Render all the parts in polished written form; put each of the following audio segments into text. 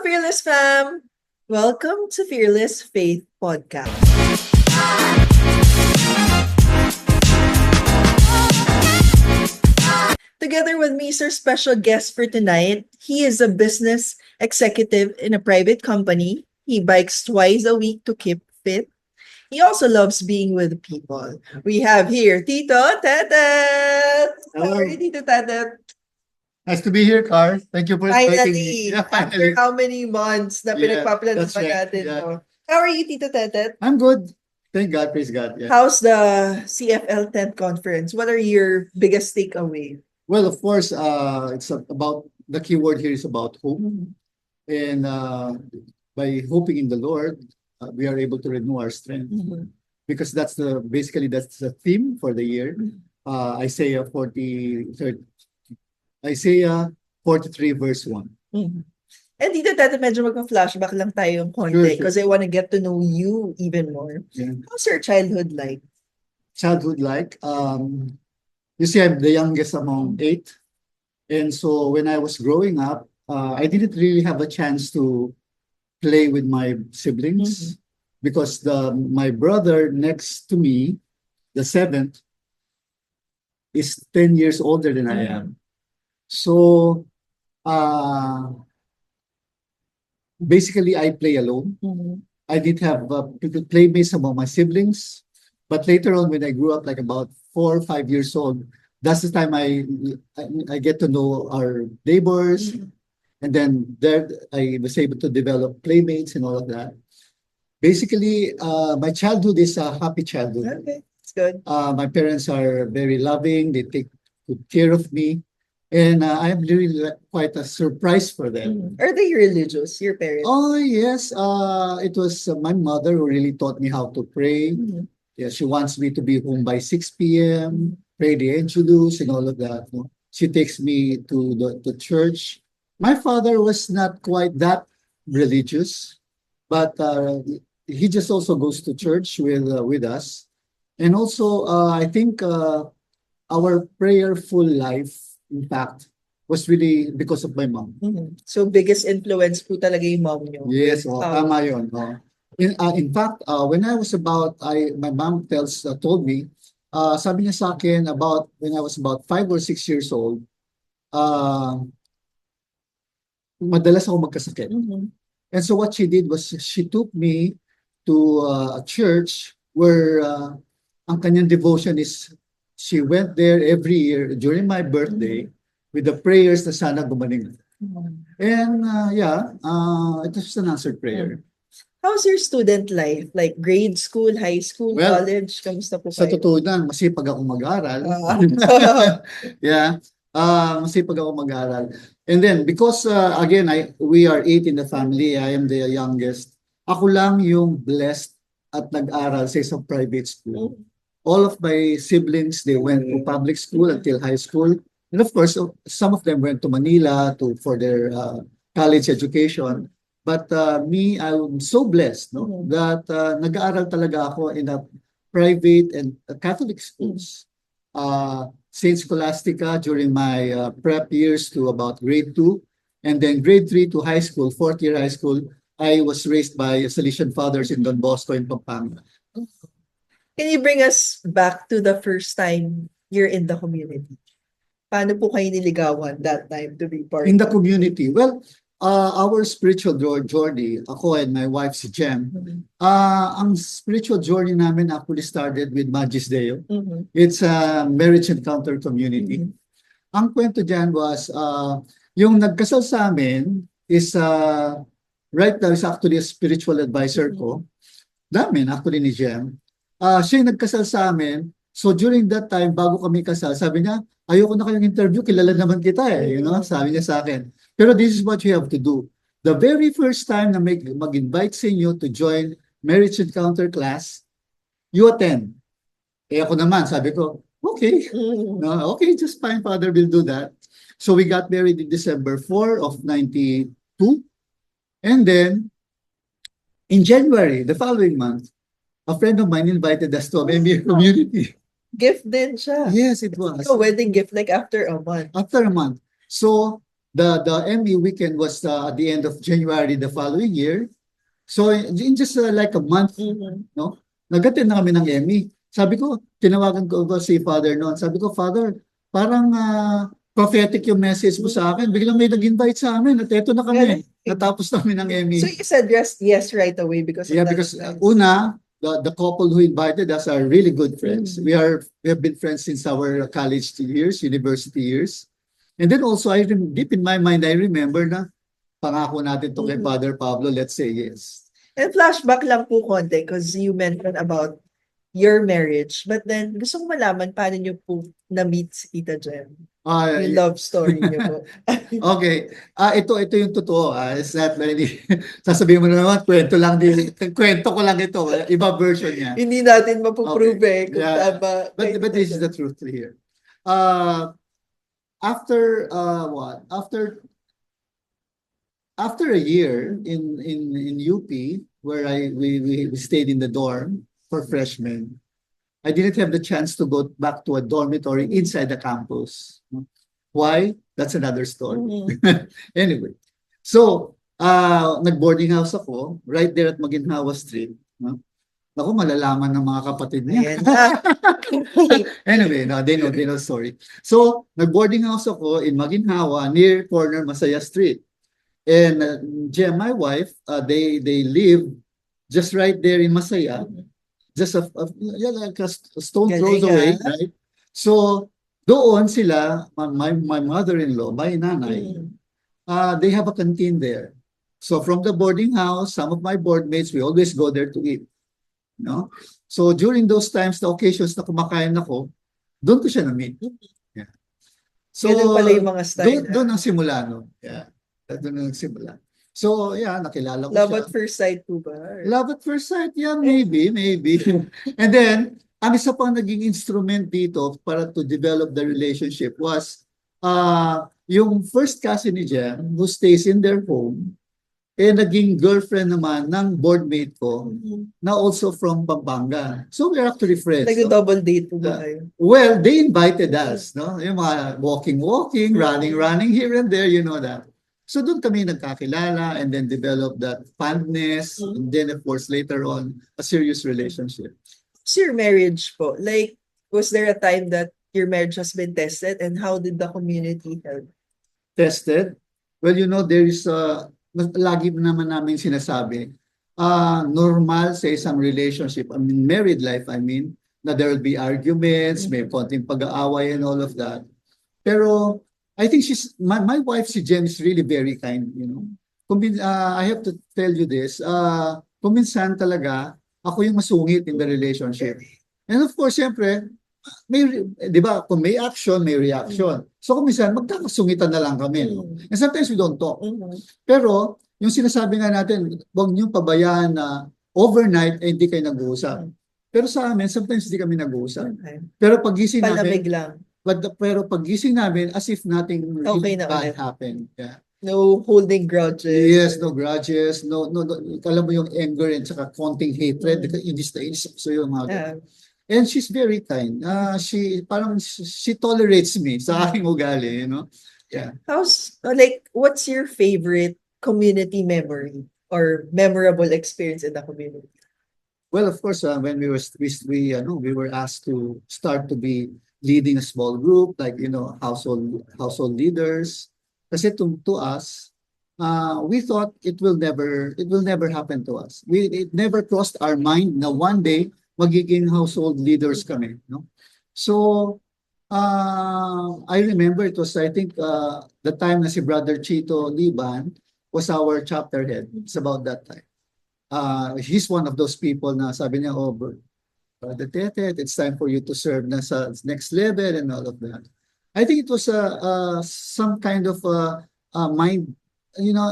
Fearless fam! Welcome to Fearless Faith Podcast. Together with me is our special guest for tonight. He is a business executive in a private company. He bikes twice a week to keep fit. He also loves being with people. We have here Tito Tetet. How are you, Hello. Tito Tetet? Nice to be here, Car. Thank you for inviting me. Finally, Yeah, after finally. how many months na Yeah, pinagpaplanan that's pa right. natin Yeah. to. How are you, Tito Tetet? I'm good. Thank God. Praise God. Yeah. How's the CFL 10th conference? What are your biggest takeaway? Well, of course, it's about the key word here is about hope. Mhm. And by hoping in the Lord, we are able to renew our strength Mhm. because that's the theme for the year. Mhm. Isaiah 43 verse 1. Mhm. And Tito Tetet, medyo magpa-flashback lang tayo yung Sure, konti sure. because I want to get to know you even more. Yeah. How's your childhood like? Childhood like, you see, I'm the youngest among eight. And so when I was growing up, I didn't really have a chance to play with my siblings because my brother next to me, the seventh, is 10 years older than I am. So uh, basically, I play alone. Mhm. I did have playmates among my siblings, but later on, when I grew up, like about 4 or 5 years old, that's the time I get to know our neighbors, Mhm. and then there I was able to develop playmates and all of that. Basically, my childhood is a happy childhood. Okay, it's good. My parents are very loving. They take good care of me, and I'm really quite a surprise for them. Mhm. Are they religious, your parents? Oh yes, it was my mother who really taught me how to pray. Mhm. Yeah, she wants me to be home by 6 p.m., pray the Angelus and all of that. No? She takes me to the church. My father was not quite that religious, but he just also goes to church with us. And also, I think our prayerful life, in fact, was really because of my mom. Mhm. So, biggest influence po talaga yung mom nyo. Yes, How? tama yun. In fact, when I was my mom told me, sabi niya sa akin about when I was about 5 or 6 years old, uh, madalas ako magkasakit. Mhm. And so what she did was she took me to a church where ang kanyang devotion is she went there every year during my birthday with the prayers na sana gumaling. Mhm. And it was an answered prayer. How's your student life? Like grade school, high school, Well, college? Kamusta po Sa kayo? totoo lang, masipag ako mag-aral. Ah. Yeah. Masipag ako mag-aral. And then, because again, we are eight in the family, I am the youngest. Ako lang yung blessed at nag-aral sa isang private school. All of my siblings, they went to public school until high school. And of course, some of them went to Manila for their college education. But me, I'm so blessed that nag-aaral talaga ako in a private and Catholic schools. St. Scholastica during my prep years to about grade 2, and then grade 3 to high school, fourth year high school, I was raised by Salesian fathers in Don Bosco in Pampanga. Can you bring us back to the first time you're in the community? Paano po kayo niligawan that time to be part In the of? community, well, our spiritual journey, ako and my wife si Jem, Mhm. ang spiritual journey namin actually started with Magis Deo. Mhm. It's a marriage encounter community. Mhm. Ang kwento dyan was, yung nagkasal sa amin is, right now is actually a spiritual advisor ko. Namin, actually ni Jem. Siya yung nagkasal sa amin. So during that time, bago kami kasal, sabi niya, ayoko na kayong interview, kilala naman kita eh. You know, sabi niya sa akin. Pero this is what you have to do. The very first time na mag-invite sa inyo to join marriage encounter class, you attend. Eh ako naman, sabi ko, okay. Mhm. No, okay, just fine, Father, we'll do that. So we got married in December 4 of 92. And then, in January, the following month, a friend of mine invited us to a MBA community. Gift din siya. Yes, it was. So, wedding gift like after a month. After a month. So, the Emmy weekend was at the end of January the following year. So in just like a month, no, nag-attend na kami ng Emmy. Sabi ko, tinawagan ko si Father noon. Sabi ko, Father, parang prophetic yung message mo sa akin. Biglang may nag-invite sa amin at eto na kami. Natapos namin ng Emmy. So you said yes right away because of Yeah, that. because una, the couple who invited us are really good friends. We have been friends since our college years, university years. And then also, deep in my mind, I remember na pangako natin to kay Father Pablo, let's say yes. And flashback lang po konti because you mentioned about your marriage. But then, gusto ko malaman paano niyo po na-meet si Tita Jem. Yung love story niyo po. Okay. Ito yung totoo. It's not really, sasabihin mo na naman, kwento lang din. Kwento ko lang ito. Iba version niya. Hindi natin mapuprove kung Yeah. tama. But this is the truth here. After a year in UP, where we stayed in the dorm for freshmen, I didn't have the chance to go back to a dormitory inside the campus. Why? That's another story. Anyway, so nag-boarding house ako right there at Maginhawa Street. Ako, malalaman ng mga kapatid niya. Anyway, no, they know story. So, nag-boarding house ako in Maginhawa near corner Masaya Street. And Jem, my wife, they live just right there in Masaya. Just like a stone throws away, right? So, doon sila, my mother-in-law, my nanay, they have a canteen there. So, from the boarding house, some of my board mates, we always go there to eat. No? So, during those times, the occasions na kumakain ako, doon ko siya na-meet. Yeah. So, pala yung mga style. Doon ang simula, no? Yeah. Doon ang simula. So, yeah, nakilala ko Love siya. at first sight po ba? Love at first sight, yeah, maybe. And then, ang isa pang naging instrument dito para to develop the relationship was yung first cousin ni Jem, who stays in their home, naging girlfriend naman ng boardmate ko, na also from Pampanga. So, we're actually friends. Like a double date po ba kayo? Well, they invited us, no? Yung mga walking, running here and there, you know that. So doon kami nagkakilala and then develop that fondness and then of course later on a serious relationship. What's your marriage po? Like, was there a time that your marriage has been tested and how did the community help? Tested? Well, you know, there is lagi naman namin sinasabi, normal sa isang relationship, I mean married life, I mean, na there will be arguments, may konting pag-aaway and all of that. Pero I think my wife, si Jem, is really very kind, you know. I have to tell you this, kung minsan talaga, ako yung masungit in the relationship. And of course, siyempre, di ba, kung may action, may reaction. So kung minsan, magkakasungitan na lang kami. No? And sometimes we don't talk. Pero, yung sinasabi nga natin, huwag niyong pabayaan na overnight, hindi kayo nag-uusap. Pero sa amin, sometimes hindi kami nag-uusap. Pero pagising namin, pero pagising namin, as if nothing really bad happened. Yeah. No holding grudges. Yes, no grudges. No, alam mo yung anger and saka konting hatred. Inis na inis. So yung mga and she's very kind. She tolerates me sa aking ugali, you know. Yeah. What's your favorite community memory or memorable experience in the community? Well, of course, when we were asked to start to be leading a small group, like, you know, household leaders. Kasi to us, we thought it will never happen to us. It never crossed our mind na one day magiging household leaders kami, no? So, I remember it was, I think, the time na si Brother Chito Liban was our chapter head. It's about that time. He's one of those people na sabi niya, the Tete, it's time for you to serve na sa next level and all of that. I think it was some kind of mind, you know,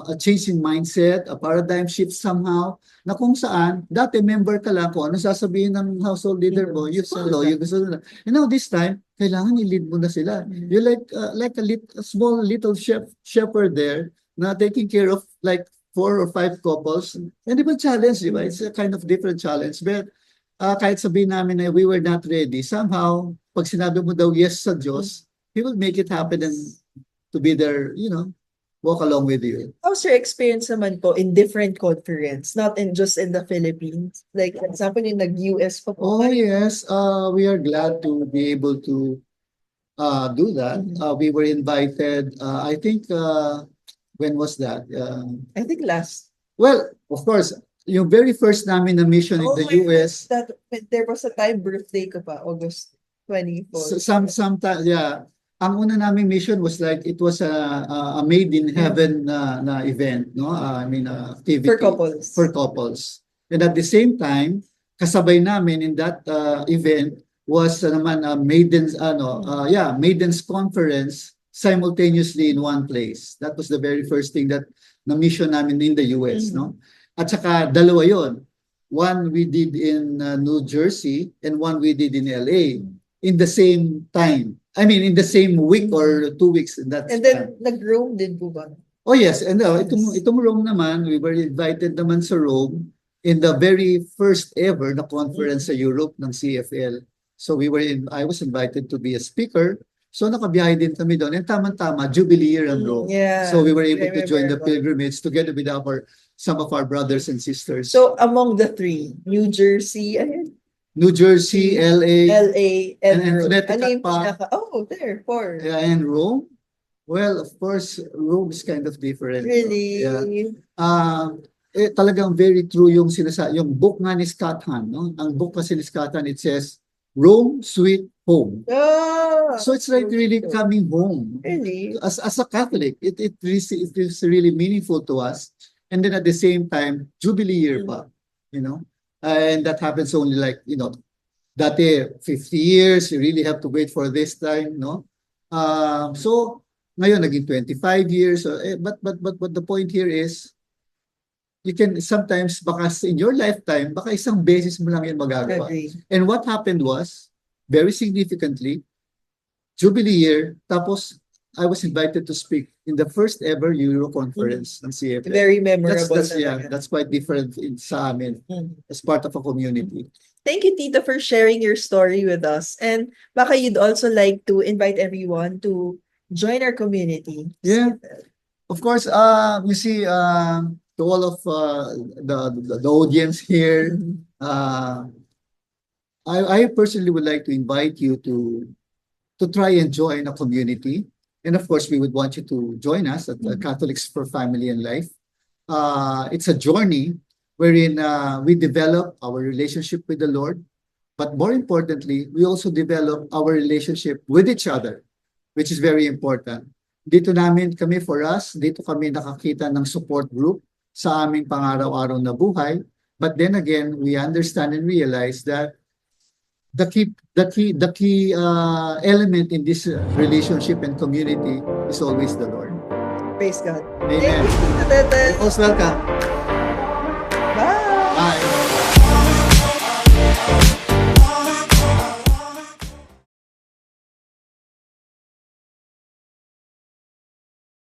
a change in mindset, a paradigm shift somehow, na kung saan, dati member ka lang, kung ano sasabihin ng household leader mo, you follow, you gusto nila. And now this time, kailangan i-lead mo na sila. You're like a small little shepherd there, na taking care of like 4 or 5 couples. And di ba challenge, di ba? It's a kind of different challenge. But kahit sabihin namin na we were not ready, somehow, pag sinabi mo daw yes sa Diyos, He will make it happen and to be there, walk along with you. How's your experience naman po in different conference, not in just in the Philippines? Like, for example, yung nag-US pa po. Oh yes, we are glad to be able to do that. We were invited. I think when was that? I think last. Well, of course, yung very first namin na mission in the I US. that there was a time birthday ko pa, August 24. Sometimes, yeah. Ang una naming mission was like it was a made in heaven na event, no? I mean, activity For couples. for couples. And at the same time, kasabay namin in that event was naman a maidens conference simultaneously in one place. That was the very first thing that na mission namin in the US, no? At saka dalawa yon. One we did in New Jersey and one we did in LA in the same time. I mean, in the same week or 2 weeks. In that And then, nag-Rome din po ba? Oh yes, and itong Rome naman, we were invited naman sa Rome in the very first ever na conference sa Europe ng CFL. So I was invited to be a speaker. So nakabiyahe din kami doon. And tama-tama, Jubilee year ang Rome. Yeah, So we were able to very join the memorable. pilgrimage together with some of our brothers and sisters. So, among the three, New Jersey, New Jersey, LA, LA, and And Rome. Connecticut Ano yung pa. there, four. and Rome. Well, of course, Rome is kind of different. Really? Yeah. Talagang very true yung yung book nga ni Scott Hahn, no? Ang book kasi ni Scott Hahn, it says, Rome, sweet home. Oh, So it's like really coming home. really? As a Catholic, it is really meaningful to us. And then at the same time, Jubilee year pa, and that happens only like, dati 50 years, you really have to wait for this time, no? So ngayon naging 25 years, but the point here is, you can sometimes, baka in your lifetime, baka isang beses mo lang yan magagawa. Agree. And what happened was, very significantly, Jubilee year, tapos I was invited to speak in the first ever Euro conference ng CFL. Very memorable. That's quite different sa amin as part of a community. Thank you, Tito, for sharing your story with us. And baka you'd also like to invite everyone to join our community. Yeah. Of course, you see, to all of the audience here, I personally would like to invite you to try and join a community. And of course, we would want you to join us at Catholics for Family and Life. It's a journey wherein we develop our relationship with the Lord. But more importantly, we also develop our relationship with each other, which is very important. Dito for us, dito kami nakakita ng support group sa aming pang-araw-araw na buhay. But then again, we understand and realize that the key element in this relationship and community is always the Lord. Praise God. Amen. Thank you, Tito Tete. Most welcome.